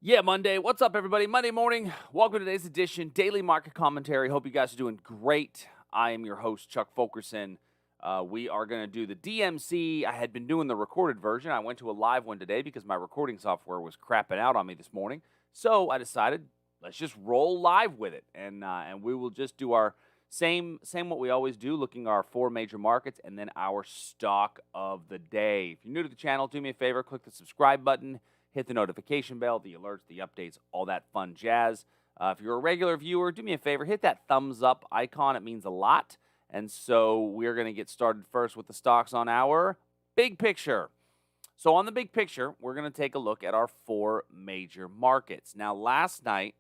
Yeah, Monday. What's up, everybody? Monday morning. Welcome to today's edition, daily market commentary. Hope you guys are doing great. I am your host, Chuck Fulkerson. We are going to do the DMC. I had been doing the recorded version. I went to a live one today because my recording software was crapping out on me this morning. So I decided let's just roll live with it, and we will just do our same what we always do, looking at our four major markets and then our stock of the day. If you're new to the channel, do me a favor, click the subscribe button. Hit the notification bell, the alerts, the updates, all that fun jazz. If you're a regular viewer, do me a favor, hit that thumbs up icon. It means a lot. And so we're going to get started first with the stocks on our big picture. So on the big picture, we're going to take a look at our four major markets. Now, last night,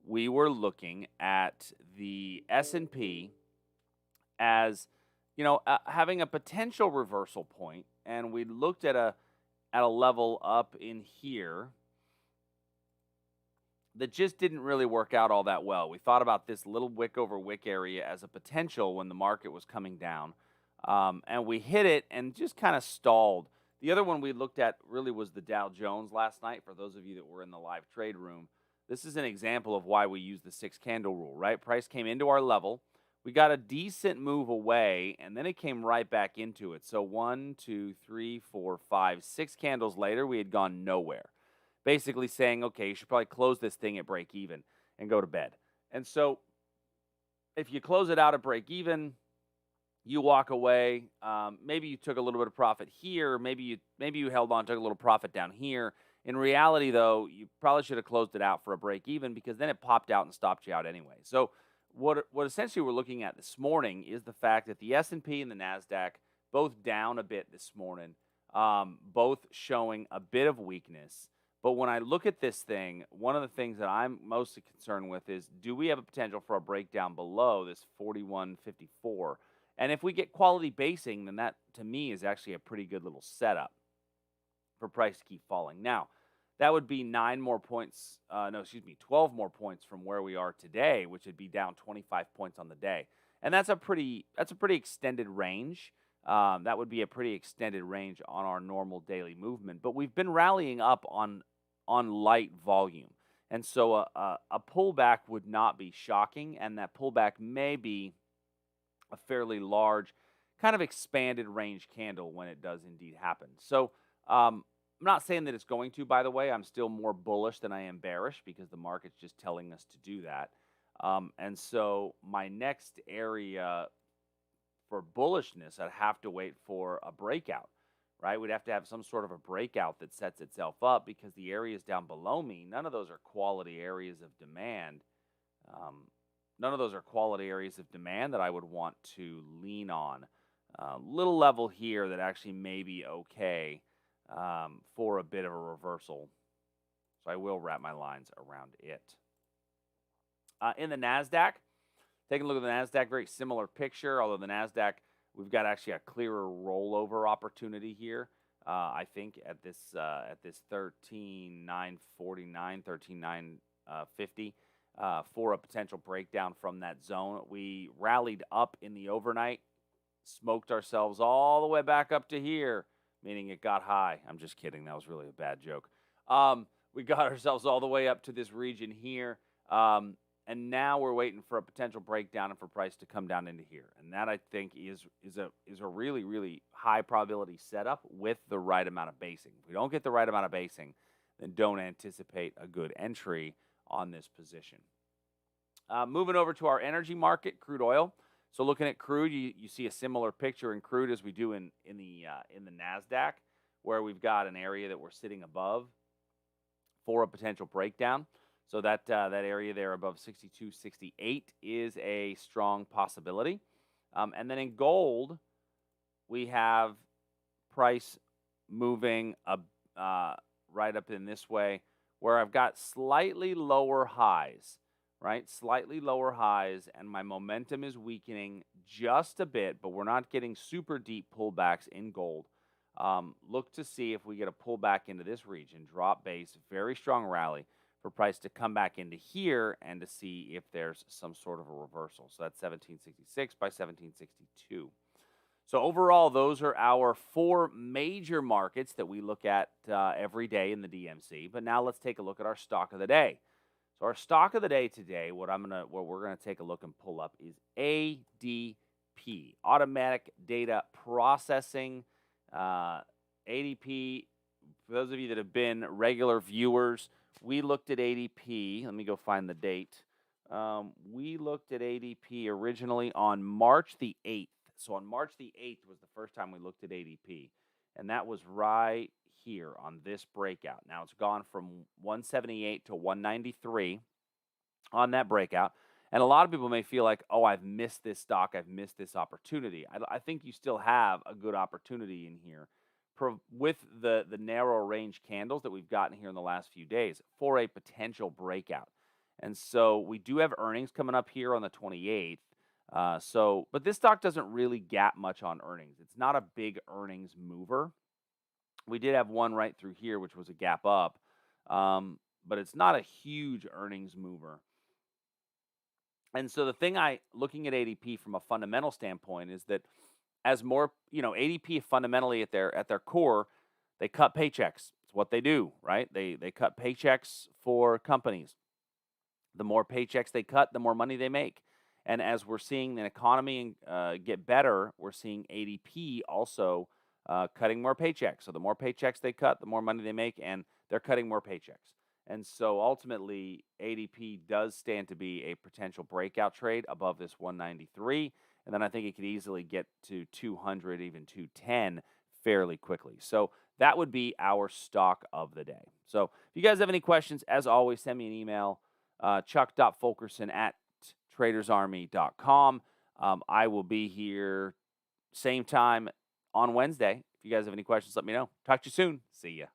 we were looking at the S&P as, having a potential reversal point, and we looked at a level up in here that just didn't really work out all that well. We thought about this little wick over wick area as a potential when the market was coming down, and we hit it and just kind of stalled. The other one we looked at really was the Dow Jones last night. For those of you that were in the live trade room, this is an example of why we use the 6-candle rule, right? Price came into our level. We got a decent move away, and then it came right back into it. So 1, 2, 3, 4, 5, 6 candles later, we had gone nowhere. Basically saying, okay, you should probably close this thing at break even and go to bed. And so if you close it out at break even, you walk away. Maybe you took a little bit of profit here. Maybe you held on, took a little profit down here. In reality, though, you probably should have closed it out for a break even because then it popped out and stopped you out anyway. So what essentially we're looking at this morning is the fact that the S&P and the NASDAQ both down a bit this morning, both showing a bit of weakness. But when I look at this thing, one of the things that I'm mostly concerned with is, do we have a potential for a breakdown below this 41.54? And if we get quality basing, then that, to me, is actually a pretty good little setup for price to keep falling. Now, that would be 12 more points from where we are today, which would be down 25 points on the day. And that's a pretty extended range. That would be a pretty extended range on our normal daily movement. But we've been rallying up on light volume. And so a pullback would not be shocking, and that pullback may be a fairly large, kind of expanded range candle when it does indeed happen. So I'm not saying that it's going to, by the way. I'm still more bullish than I am bearish because the market's just telling us to do that. And so my next area for bullishness, I'd have to wait for a breakout, right? We'd have to have some sort of a breakout that sets itself up because the areas down below me, none of those are quality areas of demand. None of those are quality areas of demand that I would want to lean on. Little level here that actually may be okay for a bit of a reversal. So I will wrap my lines around it. In the NASDAQ, taking a look at the NASDAQ, very similar picture, although the NASDAQ, we've got actually a clearer rollover opportunity here. I think at this 13,949, 13,950 for a potential breakdown from that zone. We rallied up in the overnight, smoked ourselves all the way back up to here, meaning it got high. I'm just kidding. That was really a bad joke. We got ourselves all the way up to this region here. And now we're waiting for a potential breakdown and for price to come down into here. And that, I think, is a really, really high probability setup with the right amount of basing. If we don't get the right amount of basing, then don't anticipate a good entry on this position. Moving over to our energy market, crude oil. So looking at crude, you see a similar picture in crude as we do in the NASDAQ, where we've got an area that we're sitting above for a potential breakdown. So that area there above 62.68 is a strong possibility. And then in gold, we have price moving right up in this way, where I've got slightly lower highs, right? Slightly lower highs, and my momentum is weakening just a bit, but we're not getting super deep pullbacks in gold. Look to see if we get a pullback into this region, drop base, very strong rally for price to come back into here and to see if there's some sort of a reversal. So that's 1766 by 1762. So overall, those are our four major markets that we look at every day in the DMC. But now let's take a look at our stock of the day. So our stock of the day today, what we're gonna take a look and pull up is ADP, Automatic Data Processing. ADP. For those of you that have been regular viewers, we looked at ADP. Let me go find the date. We looked at ADP originally on March the 8th. So on March the 8th was the first time we looked at ADP. And that was right here on this breakout. Now it's gone from 178 to 193 on that breakout. And a lot of people may feel like, oh, I've missed this stock. I've missed this opportunity. I think you still have a good opportunity in here with the narrow range candles that we've gotten here in the last few days for a potential breakout. And so we do have earnings coming up here on the 28th. But this stock doesn't really gap much on earnings. It's not a big earnings mover. We did have one right through here, which was a gap up, but it's not a huge earnings mover. And so the thing looking at ADP from a fundamental standpoint is that as more, ADP fundamentally at their core, they cut paychecks. It's what they do, right? They cut paychecks for companies. The more paychecks they cut, the more money they make. And as we're seeing the economy get better, we're seeing ADP also cutting more paychecks. So the more paychecks they cut, the more money they make, and they're cutting more paychecks. And so ultimately, ADP does stand to be a potential breakout trade above this 193. And then I think it could easily get to 200, even 210 fairly quickly. So that would be our stock of the day. So if you guys have any questions, as always, send me an email, chuck.fulkerson@tradersarmy.com. I will be here same time on Wednesday. If you guys have any questions, let me know. Talk to you soon. See ya.